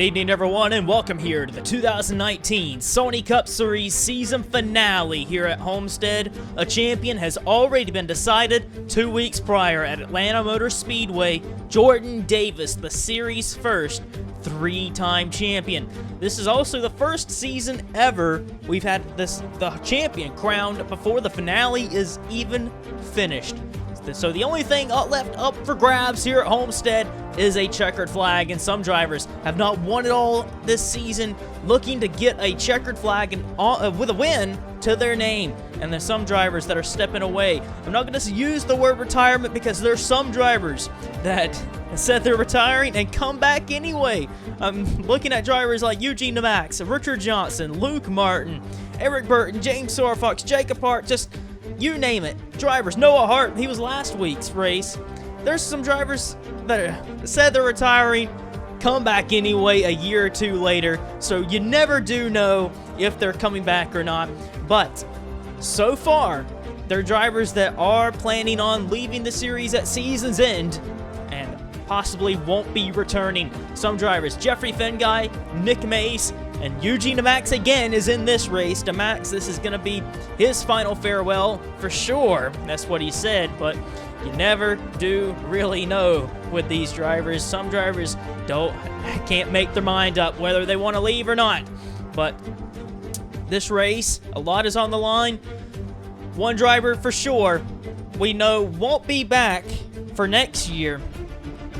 evening, everyone, and welcome here to the 2019 Sony Cup Series season finale here at Homestead. A champion has already been decided 2 weeks prior at Atlanta Motor Speedway. Jordan Davis, the series' first three-time champion. This is also the first season ever we've had the champion crowned before the finale is even finished. So the only thing left up for grabs here at Homestead is a checkered flag, and some drivers have not won it all this season, looking to get a checkered flag and with a win to their name. And there's some drivers that are stepping away. I'm not going to use the word retirement because there's some drivers that said they're retiring and come back anyway. I'm looking at drivers like Eugene Max, Richard Johnson, Luke Martin, Eric Burton, James Sorfox, Jacob Hart, just you name it. Drivers. Noah Hart, he was last week's race. There's some drivers that said they're retiring, come back anyway a year or two later. So you never do know if they're coming back or not. But so far, there are drivers that are planning on leaving the series at season's end and possibly won't be returning. Some drivers, Jeffrey Fenguy, Nick Mace, and Eugene Max again is in this race. Max, this is going to be his final farewell for sure. That's what he said, but you never do really know with these drivers. Some drivers can't make their mind up whether they want to leave or not. But this race, a lot is on the line. One driver for sure we know won't be back for next year.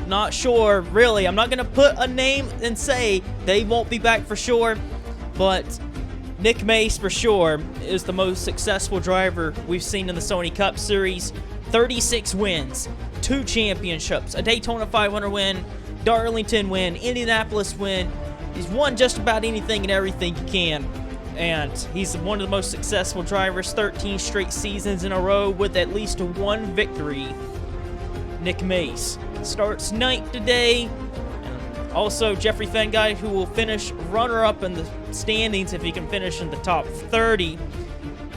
Not sure, really. I'm not going to put a name and say they won't be back for sure, but Nick Mace for sure is the most successful driver we've seen in the Sony Cup Series. 36 wins, 2 championships, a Daytona 500 win, Darlington win, Indianapolis win. He's won just about anything and everything you can, and he's one of the most successful drivers, 13 straight seasons in a row with at least one victory. Nick Mace starts ninth today. And also Jeffrey Fenguy, who will finish runner-up in the standings if he can finish in the top 30.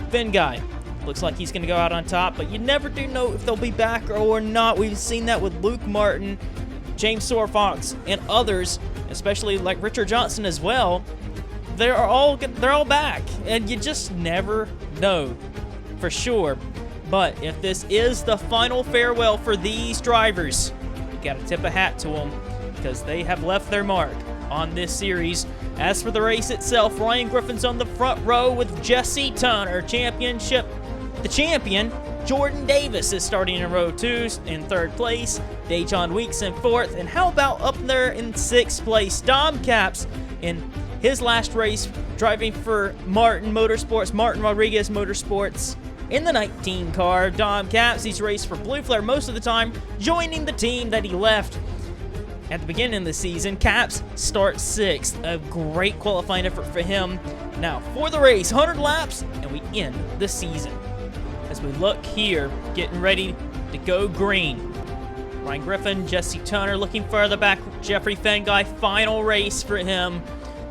Fenguy looks like he's going to go out on top, but you never do know if they'll be back or not. We've seen that with Luke Martin, James Sorfox, and others, especially like Richard Johnson as well. They're all back, and you just never know for sure. But if this is the final farewell for these drivers, you gotta tip a hat to them because they have left their mark on this series. As for the race itself, Ryan Griffin's on the front row with Jesse Tunner. The champion, Jordan Davis, is starting in row 2 in 3rd place. Dejon Weeks in 4th. And how about up there in 6th place, Dom Capps in his last race driving for Martin Rodriguez Motorsports. In the 19 car, Dom Capps, he's raced for Blue Flare most of the time, joining the team that he left at the beginning of the season. Capps starts 6th, a great qualifying effort for him. Now, for the race, 100 laps, and we end the season. As we look here, getting ready to go green. Ryan Griffin, Jesse Tunner looking further back, Jeffrey Fenguy, final race for him.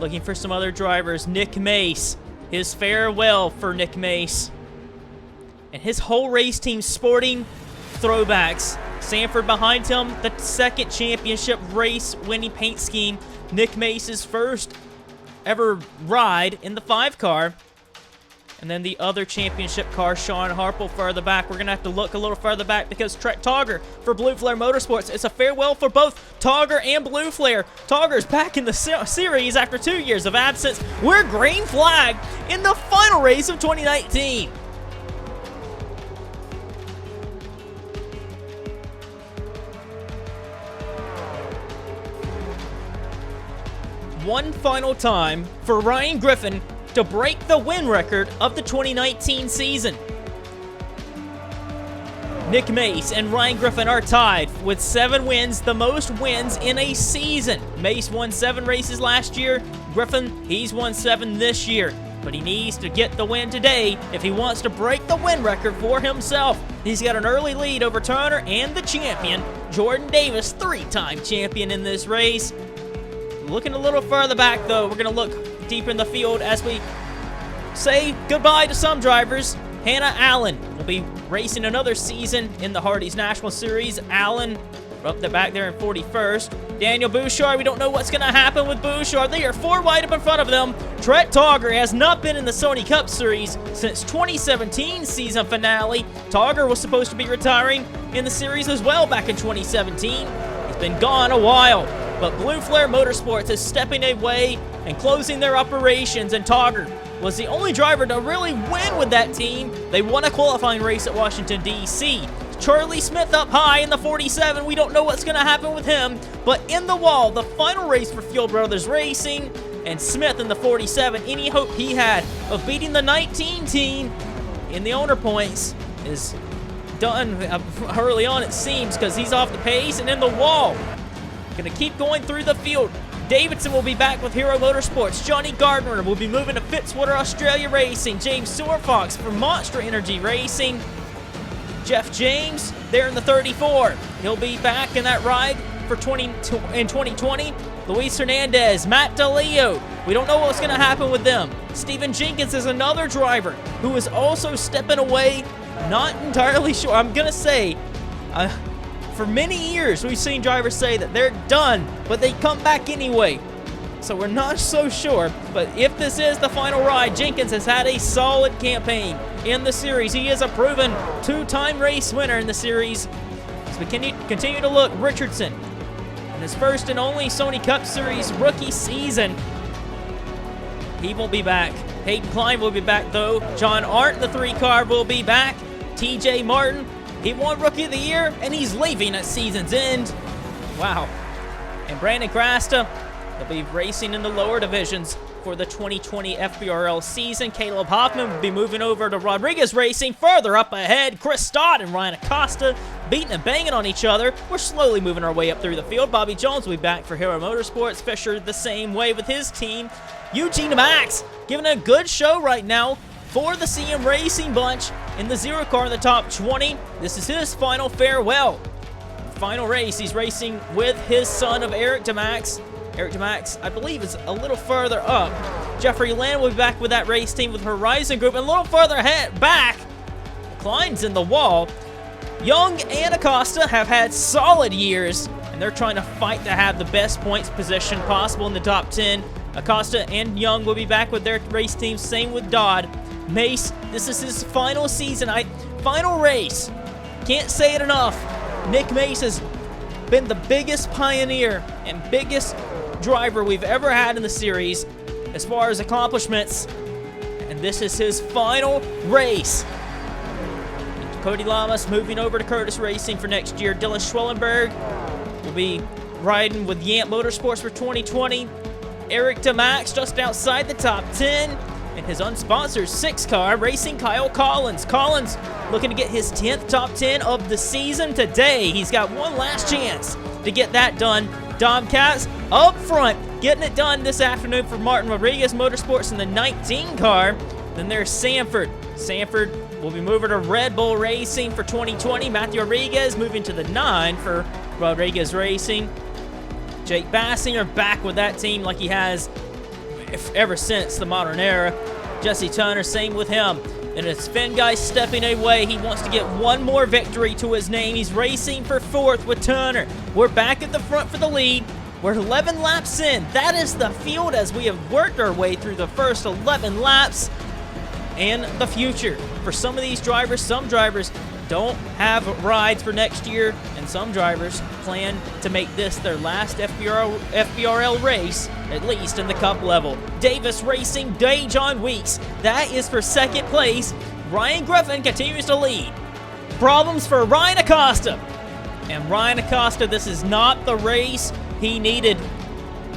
Looking for some other drivers, Nick Mace, his farewell for Nick Mace. And his whole race team sporting throwbacks. Sanford behind him, the 2nd championship race winning paint scheme. Nick Mace's first ever ride in the 5 car. And then the other championship car, Sean Harple, further back. We're going to have to look a little further back because Trek Togger for Blue Flare Motorsports. It's a farewell for both Togger and Blue Flare. Togger's back in the series after 2 years of absence. We're green flag in the final race of 2019. One final time for Ryan Griffin to break the win record of the 2019 season. Nick Mace and Ryan Griffin are tied with 7 wins, the most wins in a season. Mace won 7 races last year. Griffin, he's won 7 this year. But he needs to get the win today if he wants to break the win record for himself. He's got an early lead over Turner and the champion, Jordan Davis, 3-time champion in this race. Looking a little further back, though, we're going to look deep in the field as we say goodbye to some drivers. Hannah Allen will be racing another season in the Hardee's National Series. Allen Up the back there in 41st. Daniel Bouchard, we don't know what's going to happen with Bouchard. They are 4 wide up in front of them. Trent Togger has not been in the Sony Cup Series since 2017 season finale. Togger was supposed to be retiring in the series as well back in 2017. He's been gone a while, but Blue Flare Motorsports is stepping away and closing their operations, and Togger was the only driver to really win with that team. They won a qualifying race at Washington, D.C. Charlie Smith up high in the 47. We don't know what's going to happen with him, but in the wall, the final race for Fuel Brothers Racing, and Smith in the 47, any hope he had of beating the 19 team in the owner points is done early on, it seems, because he's off the pace and in the wall. Going to keep going through the field. Davidson will be back with Hero Motorsports. Johnny Gardner will be moving to Fitzwater Australia Racing. James Sewerfox for Monster Energy Racing. Jeff James there in the 34. He'll be back in that ride for 2020. Luis Hernandez, Matt DeLeo. We don't know what's going to happen with them. Stephen Jenkins is another driver who is also stepping away. Not entirely sure. I'm going to say, for many years we've seen drivers say that they're done, but they come back anyway. So we're not so sure, but if this is the final ride, Jenkins has had a solid campaign in the series. He is a proven 2-time race winner in the series. As we continue to look, Richardson in his first and only Sony Cup Series rookie season. He won't be back. Hayden Klein will be back though. John Arndt, the 3-car, will be back. TJ Martin, he won Rookie of the Year, and he's leaving at season's end. Wow. And Brandon Grasta, they'll be racing in the lower divisions for the 2020 FBRL season. Caleb Hoffman will be moving over to Rodriguez Racing. Further up ahead, Chris Stott and Ryan Acosta beating and banging on each other. We're slowly moving our way up through the field. Bobby Jones will be back for Hero Motorsports. Fisher the same way with his team. Eugene Max giving a good show right now for the CM Racing bunch in the 0 car in the top 20. This is his final farewell. Final race, he's racing with his son of Eric DeMax. Eric DeMax, I believe, is a little further up. Jeffrey Land will be back with that race team with Horizon Group. And a little further back, Klein's in the wall. Young and Acosta have had solid years, and they're trying to fight to have the best points position possible in the top 10. Acosta and Young will be back with their race teams. Same with Dodd. Mace, this is his final season. Final race. Can't say it enough. Nick Mace has been the biggest pioneer and biggest driver we've ever had in the series as far as accomplishments, and this is his final race. Cody Lamas moving over to Curtis Racing for next year. Dylan Schwellenberg will be riding with Yamp Motorsports for 2020. Eric DeMax just outside the top 10, and his unsponsored 6-car racing Kyle Collins. Collins looking to get his 10th top 10 of the season today. He's got one last chance to get that done. Dom Katz up front, getting it done this afternoon for Martin Rodriguez Motorsports in the 19 car. Then there's Sanford. Sanford will be moving to Red Bull Racing for 2020. Matthew Rodriguez moving to the 9 for Rodriguez Racing. Jake Bassinger back with that team like he has ever since the modern era. Jesse Turner, same with him. And it's Finn Guy stepping away. He wants to get one more victory to his name. He's racing for 4th with Turner. We're back at the front for the lead. We're 11 laps in. That is the field as we have worked our way through the first 11 laps. And the future for some of these drivers. Some drivers don't have rides for next year, and some drivers plan to make this their last FBRL race, at least in the Cup level. Davis Racing, Dejon Weeks. That is for 2nd place. Ryan Griffin continues to lead. Problems for Ryan Acosta. And Ryan Acosta, this is not the race he needed.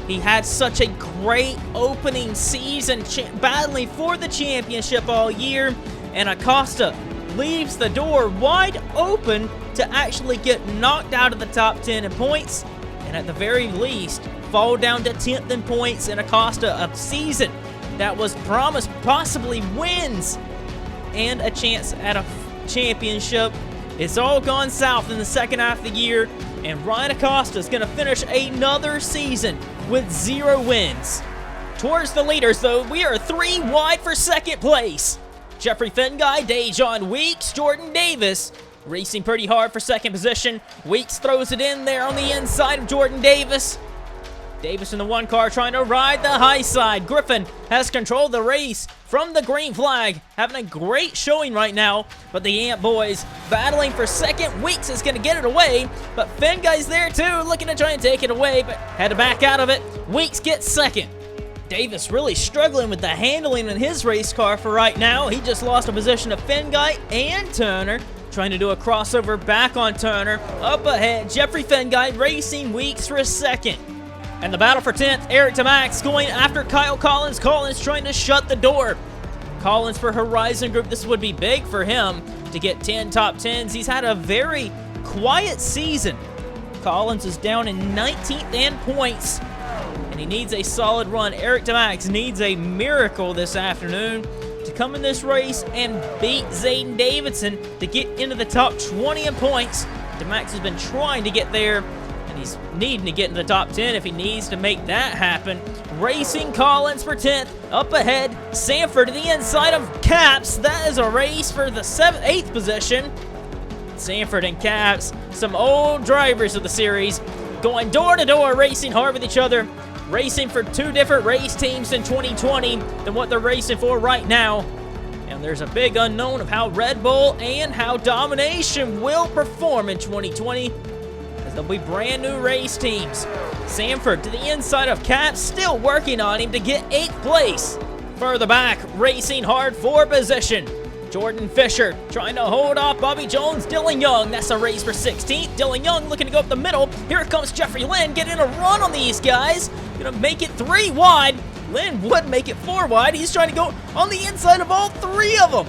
He had such a great opening season, battling for the championship all year, and Acosta leaves the door wide open to actually get knocked out of the top 10 in points, and at the very least, fall down to 10th in points in Acosta, a season that was promised possibly wins and a chance at a championship. It's all gone south in the second half of the year, and Ryan Acosta is going to finish another season with 0 wins. Towards the leaders, though, we are 3 wide for 2nd place. Jeffrey Fenguy, Dejon Weeks, Jordan Davis, racing pretty hard for second position. Weeks throws it in there on the inside of Jordan Davis. Davis in the one car trying to ride the high side. Griffin has controlled the race from the green flag. Having a great showing right now, but the Ant boys battling for second. Weeks is going to get it away, but Finn guy's there too, looking to try and take it away, but had to back out of it. Weeks gets second. Davis really struggling with the handling in his race car for right now. He just lost a position to Finn guy and Turner. Trying to do a crossover back on Turner. Up ahead, Jeffrey Finn guy racing Weeks for a second. And the battle for 10th, Eric DeMax going after Kyle Collins. Collins trying to shut the door. Collins for Horizon Group. This would be big for him to get 10 top 10s. He's had a very quiet season. Collins is down in 19th in points, and he needs a solid run. Eric DeMax needs a miracle this afternoon to come in this race and beat Zayden Davidson to get into the top 20 in points. DeMax has been trying to get there, and he's needing to get in the top 10 if he needs to make that happen. Racing Collins for 10th. Up ahead, Sanford to the inside of Caps. That is a race for the 8th position. Sanford and Caps, some old drivers of the series, going door to door, racing hard with each other. Racing for two different race teams in 2020 than what they're racing for right now. And there's a big unknown of how Red Bull and how Domination will perform in 2020, as there'll be brand new race teams. Sanford to the inside of Caps, still working on him to get 8th place. Further back, racing hard for position. Jordan Fisher trying to hold off Bobby Jones. Dylan Young, that's a race for 16th. Dylan Young looking to go up the middle. Here comes Jeffrey Lynn getting a run on these guys. Gonna make it 3 wide. Lynn would make it 4 wide. He's trying to go on the inside of all 3 of them.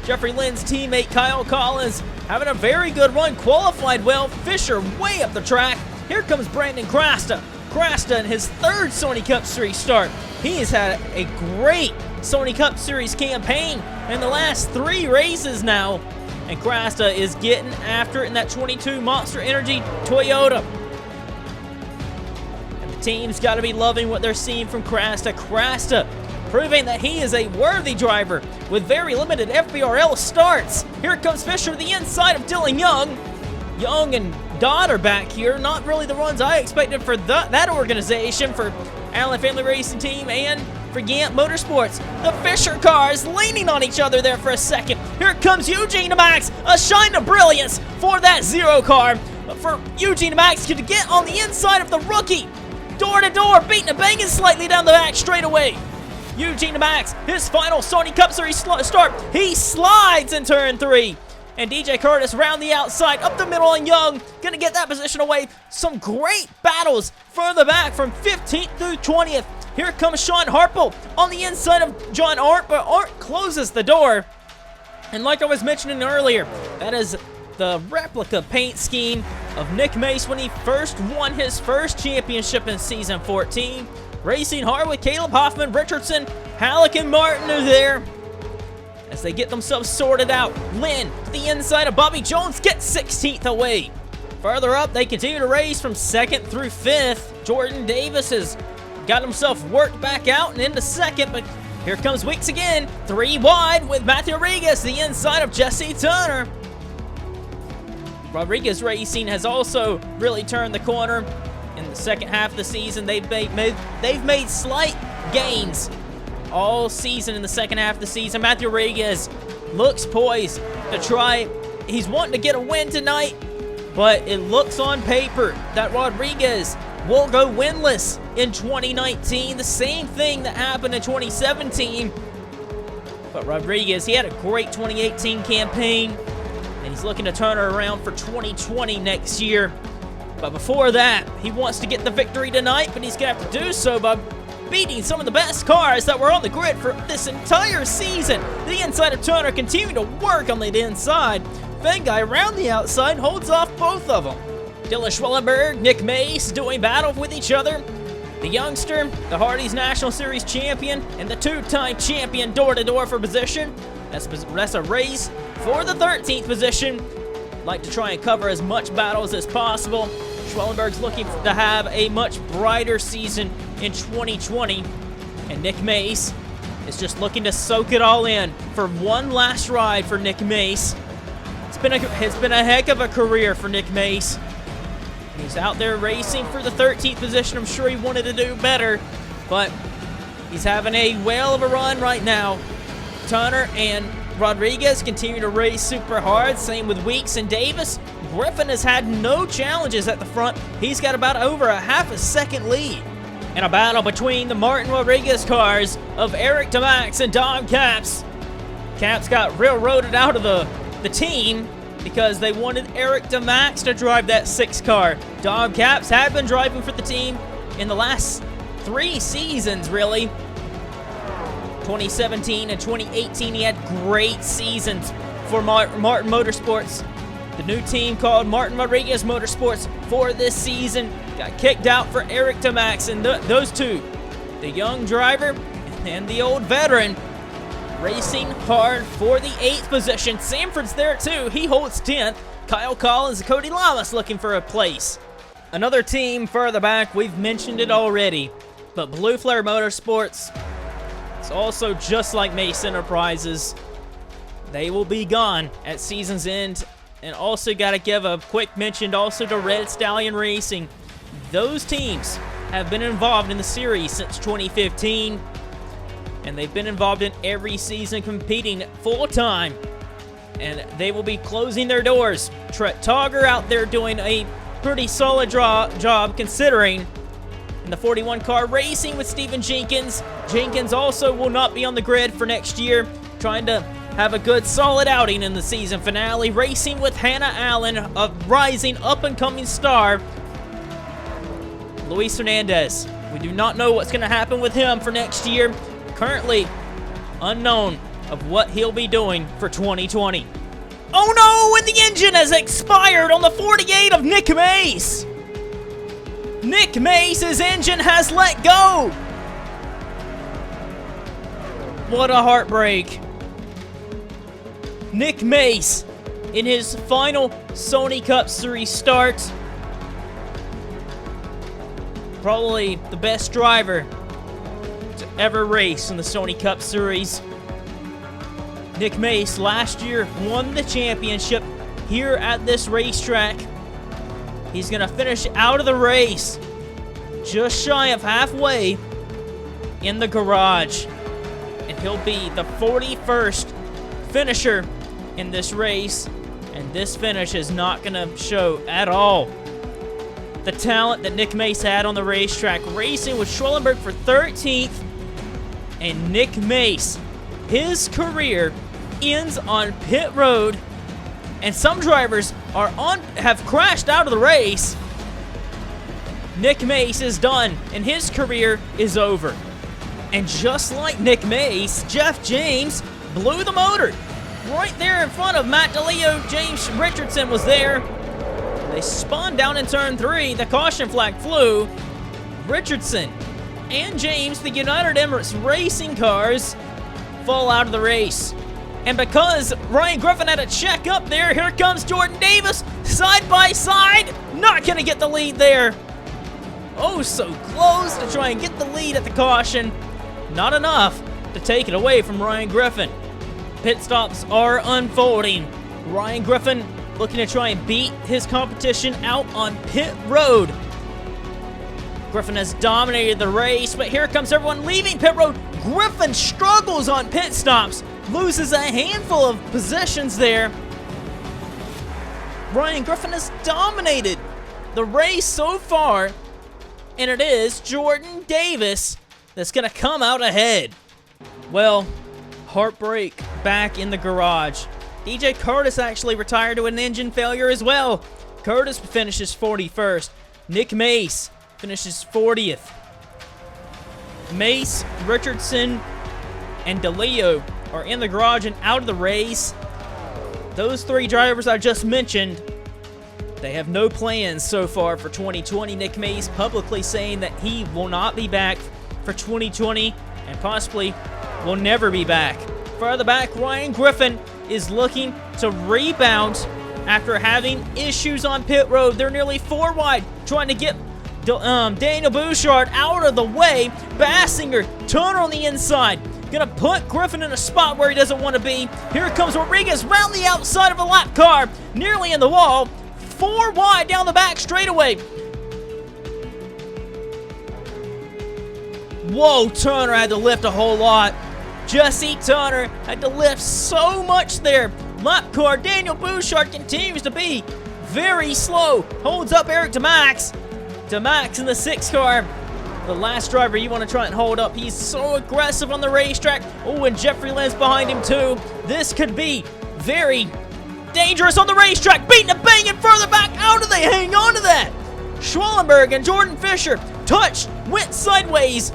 Jeffrey Lynn's teammate Kyle Collins having a very good run. Qualified well. Fisher way up the track. Here comes Brandon Crasta. Crasta in his 3rd Sony Cup Series start. He has had a great Sony Cup Series campaign in the last 3 races now. And Crasta is getting after it in that 22 Monster Energy Toyota. And the team's got to be loving what they're seeing from Crasta. Crasta proving that he is a worthy driver with very limited FBRL starts. Here comes Fisher to the inside of Dylan Young. Young and Dodd are back here. Not really the runs I expected for that organization, for Allen Family Racing Team and for Gant Motorsports. The Fisher cars leaning on each other there for a second. Here comes Eugene DeMax, a shine of brilliance for that 0 car. But for Eugene DeMax to get on the inside of the rookie, door to door, beating and banging slightly down the back straightaway. Eugene DeMax, his final Sony Cup Series start. He slides in turn 3. And DJ Curtis around the outside, up the middle on Young, gonna get that position away. Some great battles further back from 15th through 20th. Here comes Sean Harple on the inside of John Arndt, but Arndt closes the door. And like I was mentioning earlier, that is the replica paint scheme of Nick Mace when he first won his first championship in Season 14. Racing hard with Caleb Hoffman, Richardson, Halleck, and Martin are there as they get themselves sorted out. Lynn to the inside of Bobby Jones gets 16th away. Further up, they continue to race from 2nd through 5th. Jordan Davis has got himself worked back out and into 2nd, but here comes Weeks again. 3 wide with Matthew Rodriguez, the inside of Jesse Turner. Rodriguez Racing has also really turned the corner in the second half of the season. They've made slight gains all season in the second half of the season. Matthew Rodriguez looks poised to try. He's wanting to get a win tonight, but it looks on paper that Rodriguez will go winless in 2019. The same thing that happened in 2017. But Rodriguez, he had a great 2018 campaign, and he's looking to turn it around for 2020 next year. But before that, he wants to get the victory tonight, but he's going to have to do so by beating some of the best cars that were on the grid for this entire season. The inside of Turner continuing to work on the inside. Fang guy around the outside holds off both of them. Dylan Schwellenberg, Nick Mace doing battle with each other. The youngster, the Hardy's National Series champion, and the 2-time champion door-to-door for position. That's a race for the 13th position. Like to try and cover as much battles as possible. Schwellenberg's looking to have a much brighter season in 2020. And Nick Mace is just looking to soak it all in for one last ride for Nick Mace. It's been a heck of a career for Nick Mace. He's out there racing for the 13th position. I'm sure he wanted to do better, but he's having a whale of a run right now. Turner and Rodriguez continue to race super hard. Same with Weeks and Davis. Griffin has had no challenges at the front. He's got about over a half a second lead. In a battle between the Martin Rodriguez cars of Eric DeMax and Dom Capps. Capps got railroaded out of the team because they wanted Eric DeMax to drive that 6 car. Dom Capps had been driving for the team in the last 3 seasons, really. 2017 and 2018, he had great seasons for Martin Motorsports. The new team called Martin Rodriguez Motorsports for this season got kicked out for Eric DeMax, and those two, the young driver and the old veteran, racing hard for the 8th position. Sanford's there too. He holds 10th. Kyle Collins and Cody Lamas looking for a place. Another team further back, we've mentioned it already, but Blue Flare Motorsports, it's also just like Mace Enterprises. They will be gone at season's end. And also got to give a quick mention also to Red Stallion Racing. Those teams have been involved in the series since 2015. And they've been involved in every season competing full-time. And they will be closing their doors. Tret Togger out there doing a pretty solid job considering. In the 41 car racing with Stephen Jenkins. Jenkins also will not be on the grid for next year. Trying to have a good solid outing in the season finale. Racing with Hannah Allen, a rising up-and-coming star. Luis Hernandez. We do not know what's going to happen with him for next year. Currently unknown of what he'll be doing for 2020. Oh no, and the engine has expired on the 48 of Nick Mace. Nick Mace's engine has let go. What a heartbreak. Nick Mace, in his final Sony Cup Series start, probably the best driver to ever race in the Sony Cup Series. Nick Mace last year won the championship here at this racetrack. He's going to finish out of the race just shy of halfway in the garage. And he'll be the 41st finisher in this race, and this finish is not going to show at all the talent that Nick Mace had on the racetrack, racing with Schwellenberg for 13th, and Nick Mace, his career ends on pit road, and some drivers have crashed out of the race. Nick Mace is done, and his career is over. And just like Nick Mace, Jeff James blew the motor. Right there in front of Matt DeLeo, James Richardson was there. They spun down in turn 3. The caution flag flew. Richardson and James, the United Emirates Racing cars, fall out of the race. And because Ryan Griffin had a check up there, here comes Jordan Davis, side by side. Not going to get the lead there. Oh, so close to try and get the lead at the caution. Not enough to take it away from Ryan Griffin. Pit stops are unfolding. Ryan Griffin looking to try and beat his competition out on pit road. Griffin has dominated the race, but here comes everyone leaving pit road. Griffin struggles on pit stops, loses a handful of positions there. Ryan Griffin has dominated the race so far, and it is Jordan Davis that's going to come out ahead. Well, heartbreak back in the garage. DJ Curtis actually retired to an engine failure as well. Curtis finishes 41st. Nick Mace finishes 40th. Mace, Richardson, and DeLeo are in the garage and out of the race. Those 3 drivers I just mentioned, they have no plans so far for 2020. Nick Mace publicly saying that he will not be back for 2020 and possibly will never be back. Further back, Ryan Griffin is looking to rebound after having issues on pit road. They're nearly 4 wide, trying to get Daniel Bouchard out of the way. Bassinger, Turner on the inside. Gonna put Griffin in a spot where he doesn't want to be. Here comes Rodriguez round the outside of a lap car, nearly in the wall. 4 wide down the back straightaway. Whoa, Turner had to lift a whole lot. Jesse Turner had to lift so much there. Lap car, Daniel Bouchard continues to be very slow. Holds up Eric DeMax. DeMax in the 6 car. The last driver you want to try and hold up. He's so aggressive on the racetrack. Oh, and Jeffrey Lynn's behind him too. This could be very dangerous on the racetrack. Beating and banging further back. How do they hang on to that? Schwellenberg and Jordan Fisher touched, went sideways.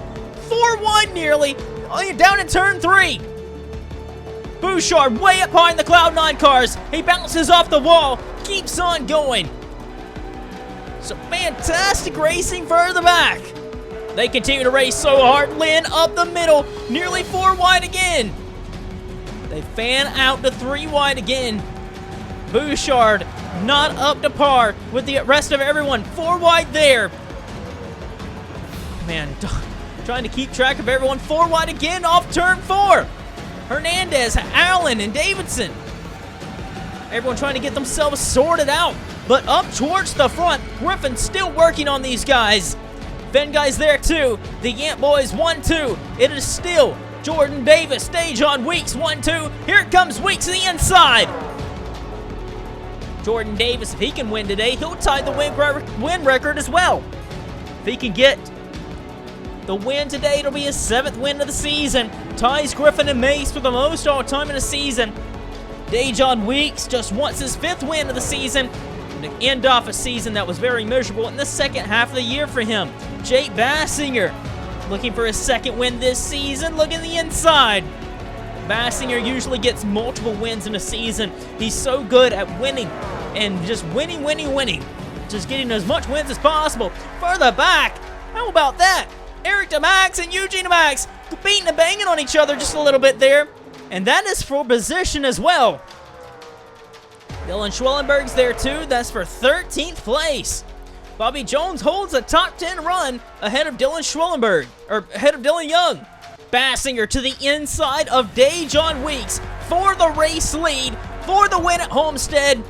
4 wide nearly. Down in turn 3. Bouchard way up behind the Cloud9 cars. He bounces off the wall. Keeps on going. Some fantastic racing further back. They continue to race so hard. Lynn up the middle, nearly 4 wide again. They fan out to 3 wide again. Bouchard not up to par with the rest of everyone. 4 wide there. Man, trying to keep track of everyone. 4 wide again off turn 4. Hernandez, Allen, and Davidson. Everyone trying to get themselves sorted out. But up towards the front, Griffin still working on these guys. Ben guy's there too. The Yant boys 1-2. It is still Jordan Davis, Dejon Weeks 1-2. Here comes Weeks to the inside. Jordan Davis, if he can win today, he'll tie the win record as well. If he can get the win today, it'll be his 7th win of the season. Ties Griffin and Mace for the most all-time in a season. Dejon Weeks just wants his 5th win of the season. To end off a season that was very miserable in the second half of the year for him. Jake Bassinger looking for his 2nd win this season. Look in the inside. Bassinger usually gets multiple wins in a season. He's so good at winning and just winning. Just getting as much wins as possible. Further back, how about that? Eric DeMax and Eugene DeMax beating and banging on each other just a little bit there. And that is for position as well. Dylan Schwellenberg's there too. That's for 13th place. Bobby Jones holds a top 10 run ahead of Dylan Schwellenberg, or ahead of Dylan Young. Bassinger to the inside of Dejon Weeks for the race lead, for the win at Homestead.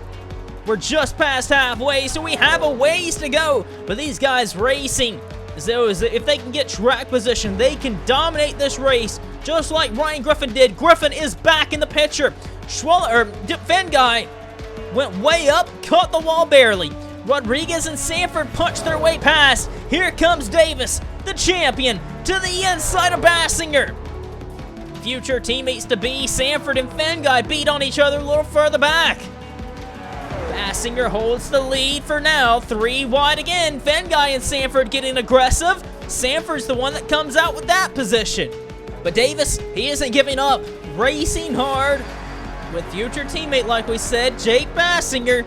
We're just past halfway, so we have a ways to go. But these guys racing, if they can get track position, they can dominate this race, just like Ryan Griffin did. Griffin is back in the picture. Fenn guy went way up, caught the wall barely. Rodriguez and Sanford punched their way past. Here comes Davis, the champion, to the inside of Bassinger. Future teammates to be, Sanford and Fenguy beat on each other a little further back. Bassinger holds the lead for now, 3 wide again. Fenguy and Sanford getting aggressive. Sanford's the one that comes out with that position. But Davis, he isn't giving up, racing hard with future teammate, like we said, Jake Bassinger.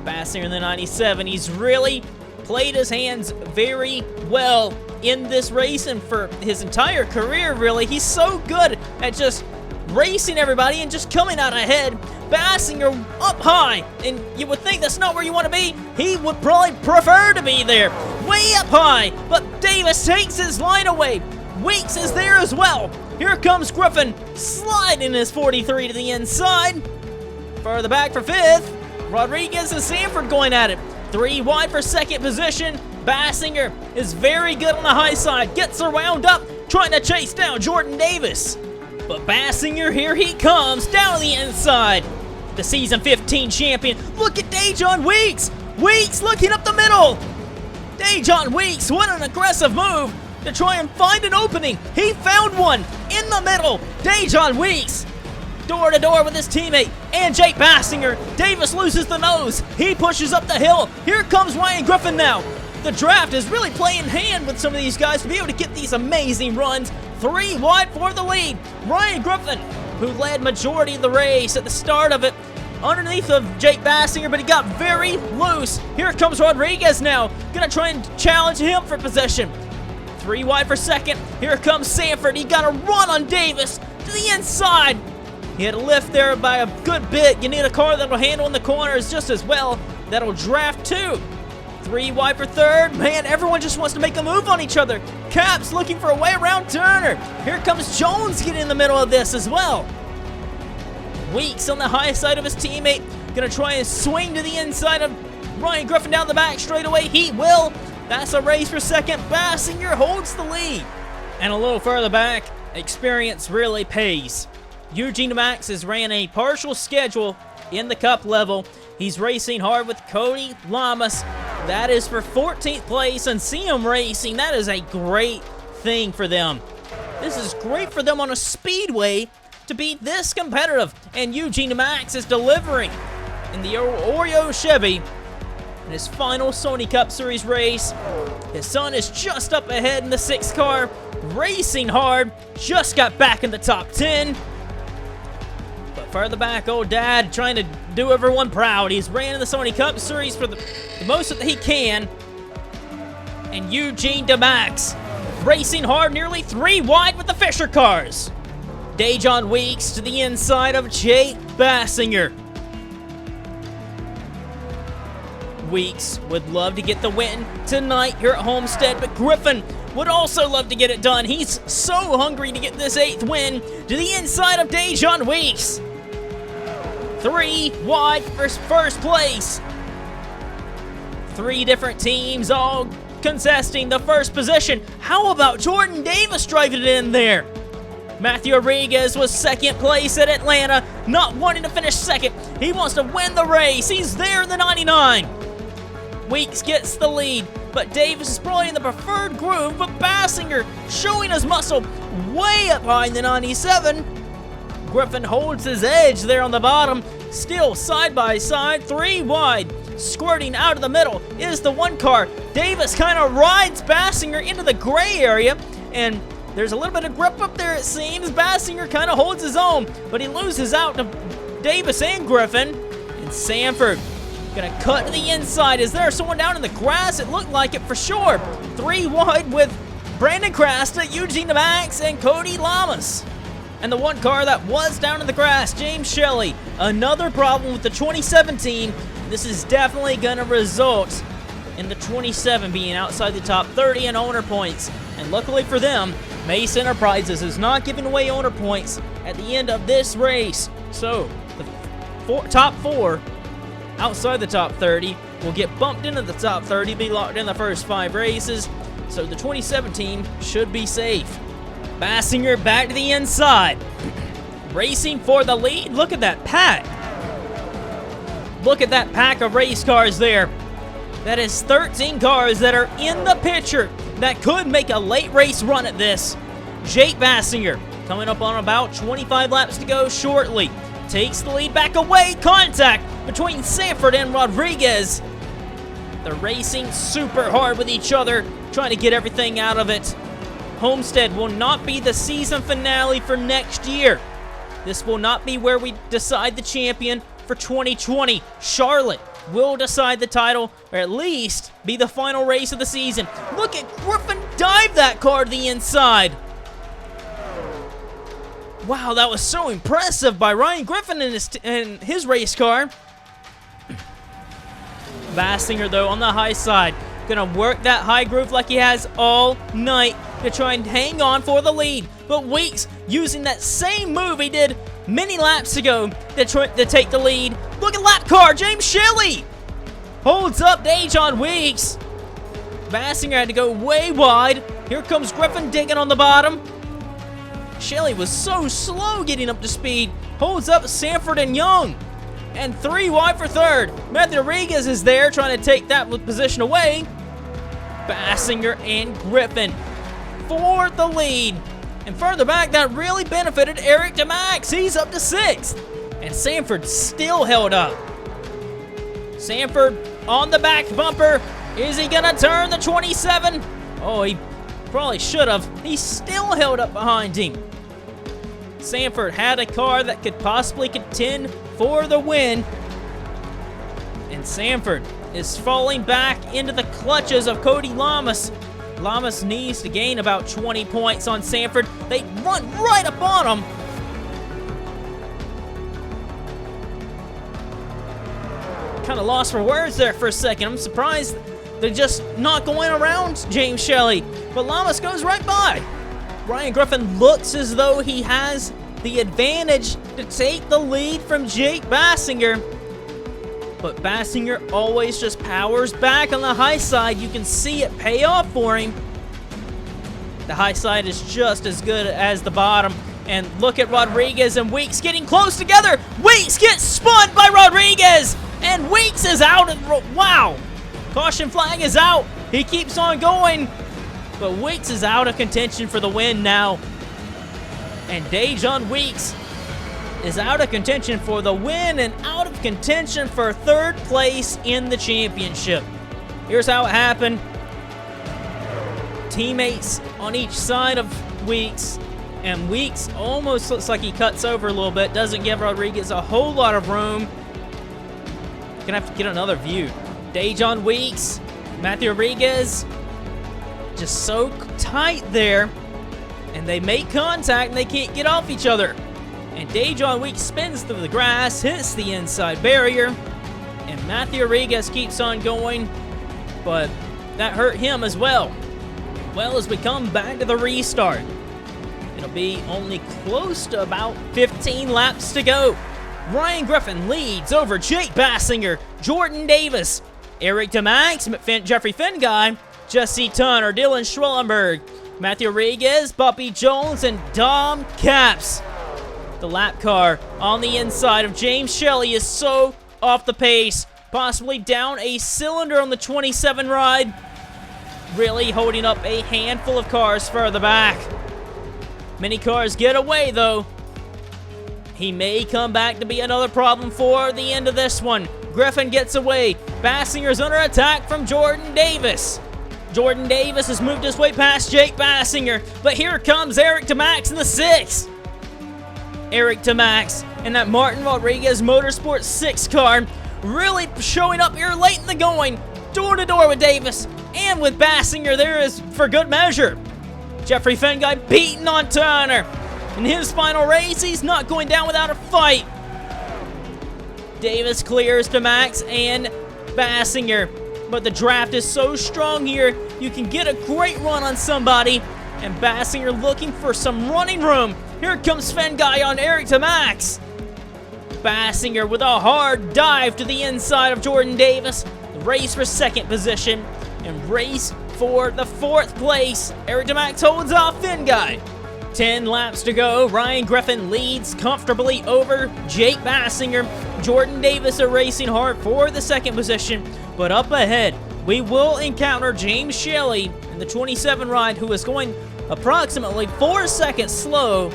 Bassinger in the 97, he's really played his hands very well in this race and for his entire career, really. He's so good at just racing everybody and just coming out ahead. Bassinger up high, and you would think that's not where you want to be. He would probably prefer to be there, way up high, but Davis takes his line away. Weeks is there as well. Here comes Griffin, sliding his 43 to the inside. Further back for 5th. Rodriguez and Sanford going at it. 3 wide for 2nd position. Bassinger is very good on the high side. Gets her wound up, trying to chase down Jordan Davis. But Bassinger, here he comes, down the inside. The season 15 champion. Look at Dejon Weeks. Weeks looking up the middle. Dejon Weeks, what an aggressive move to try and find an opening. He found one in the middle. Dejon Weeks, door to door with his teammate and Jake Bassinger. Davis loses the nose. He pushes up the hill. Here comes Ryan Griffin now. The draft is really playing hand with some of these guys to be able to get these amazing runs. 3 wide for the lead. Ryan Griffin, who led majority of the race at the start of it, underneath of Jake Bassinger, but he got very loose. Here comes Rodriguez now. Gonna try and challenge him for possession. 3 wide for 2nd. Here comes Sanford. He got a run on Davis to the inside. He had a lift there by a good bit. You need a car that'll handle in the corners just as well. That'll draft too. 3 wide for third. Man, everyone just wants to make a move on each other. Cap's looking for a way around Turner. Here comes Jones getting in the middle of this as well. Weeks on the high side of his teammate. Gonna try and swing to the inside of Ryan Griffin down the back straight away. He will. That's a race for second. Bassinger holds the lead. And a little further back, experience really pays. Eugene Max has ran a partial schedule in the cup level. He's racing hard with Cody Lamas. That is for 14th place, and see him racing. That is a great thing for them. This is great for them on a speedway to be this competitive. And Eugene Max is delivering in the Oreo Chevy in his final Sony Cup Series race. His son is just up ahead in the 6th car, racing hard, just got back in the top 10. But further back, old dad trying to do everyone proud. He's ran in the Sony Cup Series for the most that he can. And Eugene DeMax racing hard, nearly 3 wide with the Fisher cars. Dejon Weeks to the inside of Jake Bassinger. Weeks would love to get the win tonight here at Homestead, but Griffin would also love to get it done. He's so hungry to get this 8th win to the inside of Dejon Weeks. 3 wide for first place. 3 different teams all contesting the first position. How about Jordan Davis driving it in there? Matthew Rodriguez was 2nd place at Atlanta, not wanting to finish 2nd. He wants to win the race. He's there in the 99. Weeks gets the lead, but Davis is probably in the preferred groove, but Bassinger showing his muscle way up high in the 97. Griffin holds his edge there on the bottom, still side by side, 3 wide. Squirting out of the middle is the 1 car. Davis kind of rides Bassinger into the gray area, and there's a little bit of grip up there, it seems. Bassinger kind of holds his own, but he loses out to Davis and Griffin. And Sanford gonna cut to the inside. Is there someone down in the grass? It looked like it for sure. 3 wide with Brandon Crasta, Eugene DeMax, and Cody Lamas. And the 1 car that was down in the grass, James Shelley. Another problem with the 2017. This is definitely gonna result in the 27 being outside the top 30 in owner points. And luckily for them, Mace Enterprises is not giving away owner points at the end of this race. So, the top 4 outside the top 30 will get bumped into the top 30, be locked in the first 5 races. So the 2017 should be safe. Bassinger back to the inside. Racing for the lead. Look at that pack. Look at that pack of race cars there. That is 13 cars that are in the picture that could make a late race run at this. Jake Bassinger coming up on about 25 laps to go shortly. Takes the lead back away. Contact between Sanford and Rodriguez. They're racing super hard with each other, trying to get everything out of it. Homestead will not be the season finale for next year. This will not be where we decide the champion for 2020. Charlotte will decide the title, or at least be the final race of the season. Look at Griffin dive that car to the inside. Wow, that was so impressive by Ryan Griffin and his race car. Bassinger, though, on the high side. Gonna work that high groove like he has all night to try and hang on for the lead. But Weeks using that same move he did many laps ago to take the lead. Look at lap car, James Shelley holds up Dejon Weeks. Bassinger had to go way wide. Here comes Griffin digging on the bottom. Shelley was so slow getting up to speed. Holds up Sanford and Young. And 3 wide for third. Matthew Rodriguez is there trying to take that position away. Bassinger and Griffin for the lead. And further back, that really benefited Eric DeMax. He's up to 6th. And Sanford still held up. Sanford on the back bumper. Is he going to turn the 27? Oh, he probably should have. He still held up behind him. Sanford had a car that could possibly contend for the win. And Sanford is falling back into the clutches of Cody Lamas. Lamas needs to gain about 20 points on Sanford. They run right up on him. Kind of lost for words there for a second. I'm surprised They're just not going around James Shelley, but Lamas goes right by. Ryan Griffin looks as though he has the advantage to take the lead from Jake Bassinger, but Bassinger always just powers back on the high side. You can see it pay off for him. The high side is just as good as the bottom. And look at Rodriguez and Weeks getting close together. Weeks gets spun by Rodriguez, and Weeks is out. Wow. Caution flag is out. He keeps on going, but Weeks is out of contention for the win now. And Dejon Weeks is out of contention for the win and out of contention for third place in the championship. Here's how it happened. Teammates on each side of Weeks, and Weeks almost looks like he cuts over a little bit. Doesn't give Rodriguez a whole lot of room. Gonna have to get another view. Dejon Weeks, Matthew Rodriguez, just so tight there. And they make contact and they can't get off each other. And Dejon Weeks spins through the grass, hits the inside barrier. And Matthew Rodriguez keeps on going, but that hurt him as well. Well, as we come back to the restart, it'll be only close to about 15 laps to go. Ryan Griffin leads over Jake Bassinger, Jordan Davis, Eric DeMax, Jeffrey Finguy, Jesse Tunner, Dylan Schwellenberg, Matthew Rodriguez, Buppy Jones, and Dom Caps. The lap car on the inside of James Shelley is so off the pace, possibly down a cylinder on the 27 ride, really holding up a handful of cars further back. Many cars get away though. He may come back to be another problem for the end of this one. Griffin gets away. Bassinger's under attack from Jordan Davis. Jordan Davis has moved his way past Jake Bassinger, but here comes Eric DeMax in the 6. Eric DeMax and that Martin Rodriguez Motorsports 6 car really showing up here late in the going, door to door with Davis and with Bassinger there is for good measure. Jeffrey Finguy beating on Turner. In his final race, he's not going down without a fight. Davis clears DeMax and Bassinger. But the draft is so strong here, you can get a great run on somebody. And Bassinger looking for some running room. Here comes Finguy on Eric DeMax. Bassinger with a hard dive to the inside of Jordan Davis. Race for second position and race for the 4th place. Eric DeMax holds off Finguy. 10 laps to go. Ryan Griffin leads comfortably over Jake Bassinger. Jordan Davis are racing hard for the 2nd position. But up ahead, we will encounter James Shelley in the 27 ride, who is going approximately 4 seconds slow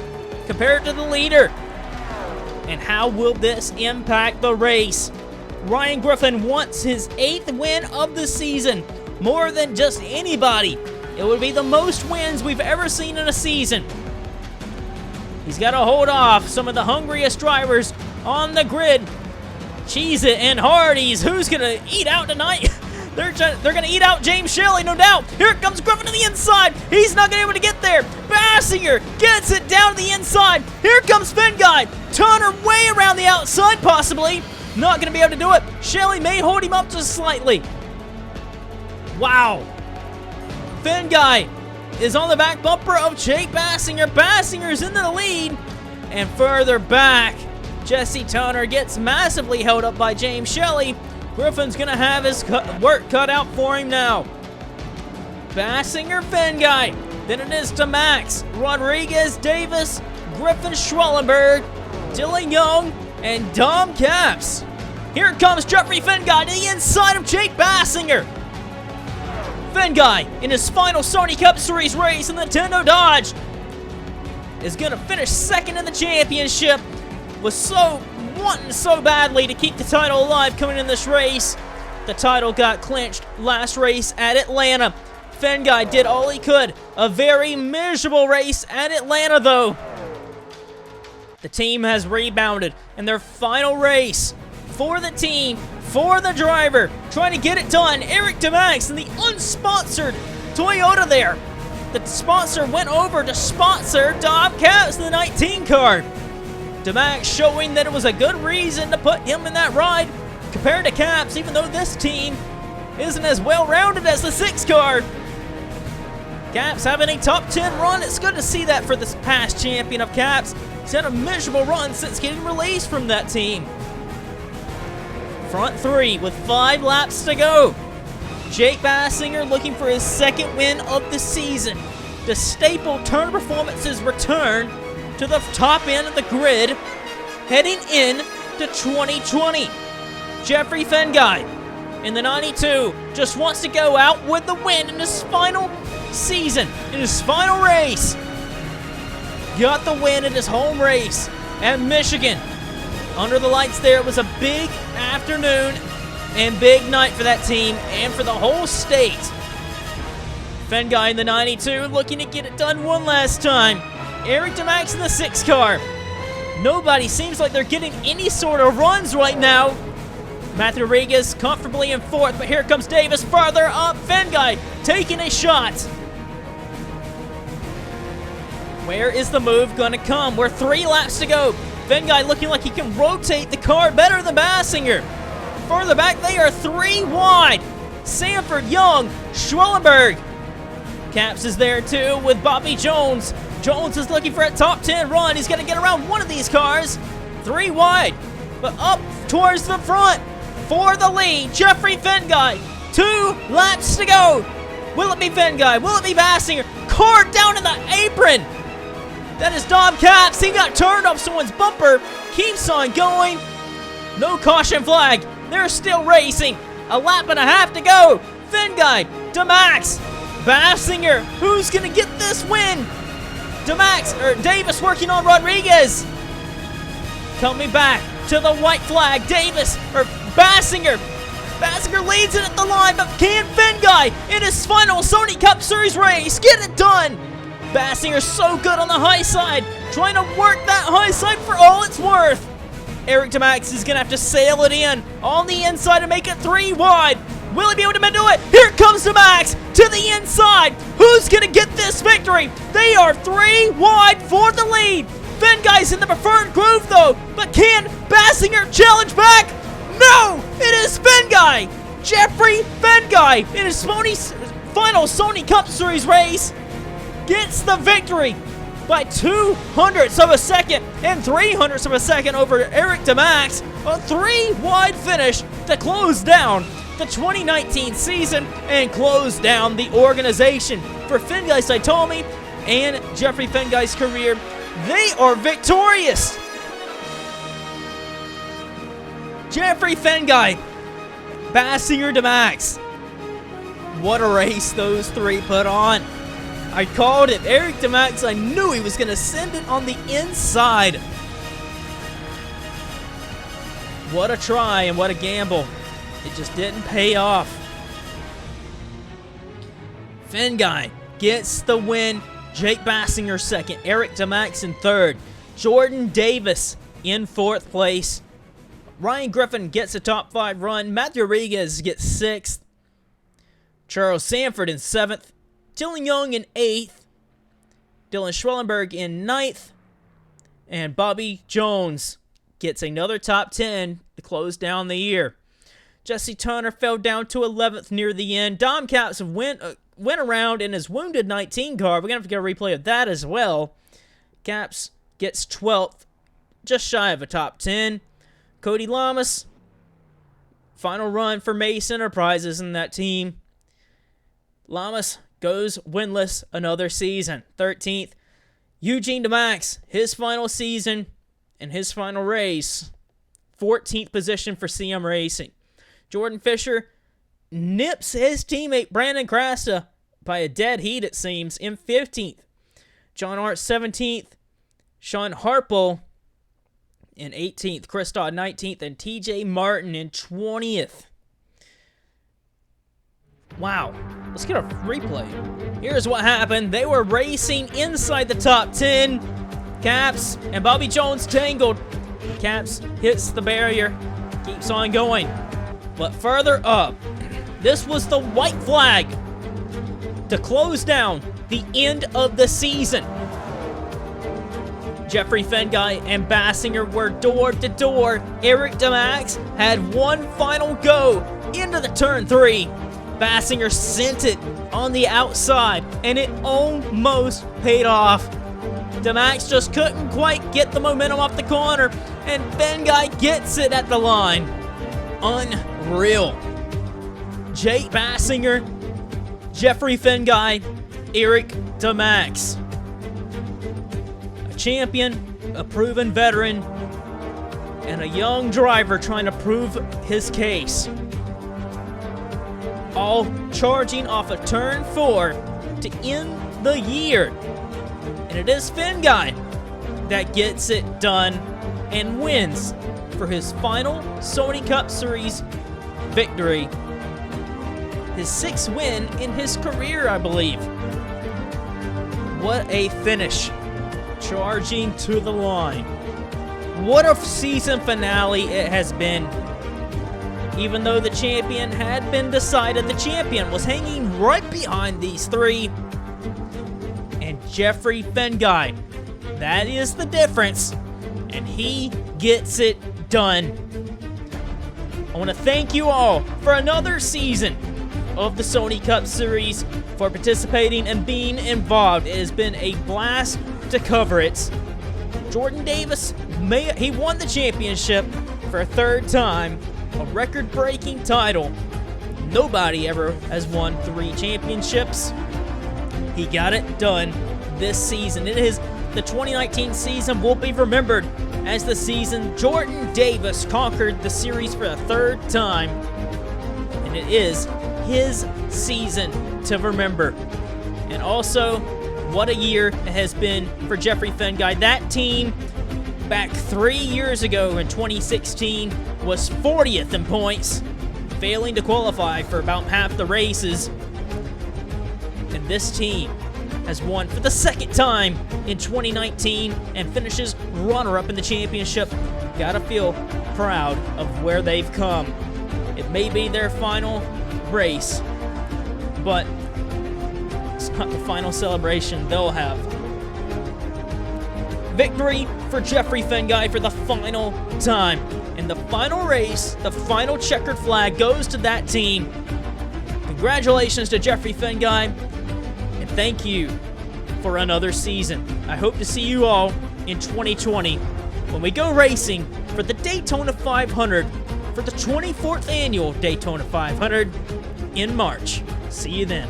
compared to the leader. And how will this impact the race? Ryan Griffin wants his 8th win of the season. More than just anybody. It would be the most wins we've ever seen in a season. He's got to hold off some of the hungriest drivers on the grid. Cheez-It and Hardee's. Who's going to eat out tonight? They're going to eat out James Shelley, no doubt. Here comes Griffin to the inside. He's not going to be able to get there. Bassinger gets it down to the inside. Here comes Finguy. Tunner way around the outside, possibly. Not going to be able to do it. Shelley may hold him up just slightly. Wow. Finguy is on the back bumper of Jake Bassinger. Bassinger's into the lead. And further back, Jesse Tunner gets massively held up by James Shelley. Griffin's going to have his work cut out for him now. Bassinger, Finguy. Then it is to Max, Rodriguez, Davis, Griffin, Schwellenberg, Dylan Young, and Dom Caps. Here comes Jeffrey Finguy to the inside of Jake Bassinger. Finguy, in his final Sony Cup Series race in the Nintendo Dodge, is going to finish 2nd in the championship. Was wanting so badly to keep the title alive coming in this race. The title got clinched last race at Atlanta. Finguy did all he could. A very miserable race at Atlanta, though. The team has rebounded in their final race for the team, for the driver, trying to get it done. Eric DeMax in the unsponsored Toyota there. The sponsor went over to sponsor Dom Caps in the 19 car. DeMax showing that it was a good reason to put him in that ride compared to Caps, even though this team isn't as well-rounded as the 6 car. Caps having a top 10 run. It's good to see that for this past champion of Caps. He's had a miserable run since getting released from that team. Front 3 with 5 laps to go. Jake Bassinger looking for his 2nd win of the season. The staple turn performances return to the top end of the grid, heading in to 2020. Jeffrey Fenguy in the 92 just wants to go out with the win in his final season, in his final race. Got the win in his home race at Michigan. Under the lights there, it was a big afternoon and big night for that team and for the whole state. Fenguy in the 92 looking to get it done one last time. Eric DeMax in the 6 car. Nobody seems like they're getting any sort of runs right now. Matthew Rodriguez comfortably in 4th, but here comes Davis farther up. Fenguy taking a shot. Where is the move gonna come? We're 3 laps to go. Fenguy looking like he can rotate the car better than Bassinger. Further back, they are 3 wide. Sanford, Young, Schwellenberg. Caps is there too with Bobby Jones. Jones is looking for a top 10 run. He's gonna get around one of these cars. 3 wide, but up towards the front for the lead. Jeffrey Fenguy, 2 laps to go. Will it be Fenguy? Will it be Bassinger? Car down in the apron. That is Dom Caps. He got turned off someone's bumper. Keeps on going. No caution flag. They're still racing. A lap and a half to go. Fenguy, DeMax, Bassinger. Who's going to get this win? Davis working on Rodriguez. Coming back to the white flag. Bassinger. Bassinger leads it at the line, but can Fenguy in his final Sony Cup Series race get it done? Bassinger so good on the high side, trying to work that high side for all it's worth. Eric DeMax is going to have to sail it in on the inside and make it 3 wide. Will he be able to do it? Here comes DeMax to the inside. Who's going to get this victory? They are 3 wide for the lead. Fenguy's in the preferred groove though, but can Bassinger challenge back? No, it is Fenguy. Jeffrey Fenguy in his final Sony Cup Series race gets the victory by 200ths of a second and 300ths of a second over Eric DeMax. A 3 wide finish to close down the 2019 season and close down the organization. For Fenguy Saitomi and Jeffrey Fenguy's career, they are victorious. Jeffrey Fenguy, Bassinger DeMax. What a race those 3 put on. I called it. Eric DeMax, I knew he was going to send it on the inside. What a try and what a gamble. It just didn't pay off. Fenguy gets the win. Jake Bassinger 2nd. Eric DeMax in 3rd. Jordan Davis in 4th place. Ryan Griffin gets a top 5 run. Matthew Rodriguez gets 6th. Charles Sanford in 7th. Dylan Young in 8th, Dylan Schwellenberg in 9th, and Bobby Jones gets another top 10 to close down the year. Jesse Turner fell down to 11th near the end. Dom Caps went around in his wounded 19 car. We're going to have to get a replay of that as well. Caps gets 12th, just shy of a top 10. Cody Lamas, final run for Mace Enterprises in that team. Lamas goes winless another season. 13th. Eugene DeMax, his final season and his final race. 14th position for CM Racing. Jordan Fisher nips his teammate Brandon Crasta by a dead heat, it seems, in 15th. John Hart 17th. Sean Harple in 18th. Chris Dodd 19th. And TJ Martin in 20th. Wow. Let's get a replay. Here's what happened. They were racing inside the top 10. Caps and Bobby Jones tangled. Caps hits the barrier. Keeps on going. But further up, this was the white flag to close down the end of the season. Jeffrey Fenguy and Bassinger were door to door. Eric DeMax had one final go into the turn 3. Bassinger sent it on the outside, and it almost paid off. DeMax just couldn't quite get the momentum off the corner, and Fenguy gets it at the line. Unreal. Jake Bassinger, Jeffrey Fenguy, Eric DeMax. A champion, a proven veteran, and a young driver trying to prove his case. All charging off of turn 4 to end the year. And it is Fenguy that gets it done and wins for his final Sony Cup Series victory. His 6th win in his career, I believe. What a finish. Charging to the line. What a season finale it has been. Even though the champion had been decided, the champion was hanging right behind these 3. And Jeffrey Fenguy, that is the difference. And he gets it done. I want to thank you all for another season of the Sony Cup Series, for participating and being involved. It has been a blast to cover it. Jordan Davis, he won the championship for a 3rd time, a record-breaking title. Nobody ever has won 3 championships. He got it done this season. It is the 2019 season will be remembered as the season Jordan Davis conquered the series for the 3rd time. And it is his season to remember. And also, what a year it has been for Jeffrey Fenguy. That team back 3 years ago in 2016 was 40th in points, failing to qualify for about half the races. And this team has won for the 2nd time in 2019 and finishes runner-up in the championship. Gotta feel proud of where they've come. It may be their final race, but it's not the final celebration they'll have. Victory for Jeffrey Fenguy for the final time. In the final race, the final checkered flag goes to that team. Congratulations to Jeffrey Fenguy, and thank you for another season. I hope to see you all in 2020 when we go racing for the Daytona 500 for the 24th annual Daytona 500 in March. See you then.